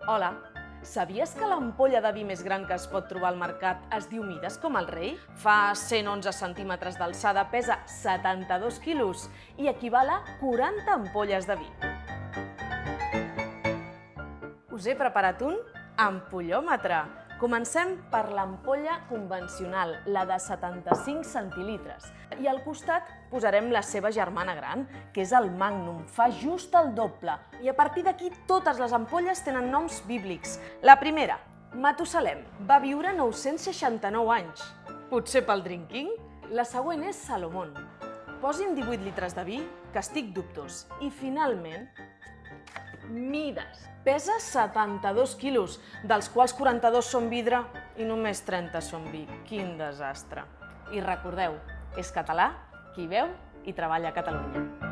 Hola, sabies que l'ampolla de vi més gran que es pot trobar al mercat es diu Mides com el rei? Fa 111 centímetres d'alçada, pesa 72 quilos i equival a 40 ampolles de vi. Us he preparat un ampollòmetre. Comencem per l'ampolla convencional, la de 75 centilitres. I al costat posarem la seva germana gran, que és el Magnum, fa just el doble. I a partir d'aquí totes les ampolles tenen noms bíblics. La primera, Matusalem, va viure 969 anys. Potser pel drinking? La següent és Salomón. Posin 18 litres de vi, que estic dubtós. I finalment, Mides. Pesa 72 quilos, dels quals 42 són vidre i només 30 són vi. Quin desastre. I recordeu, és català qui veu i treballa a Catalunya.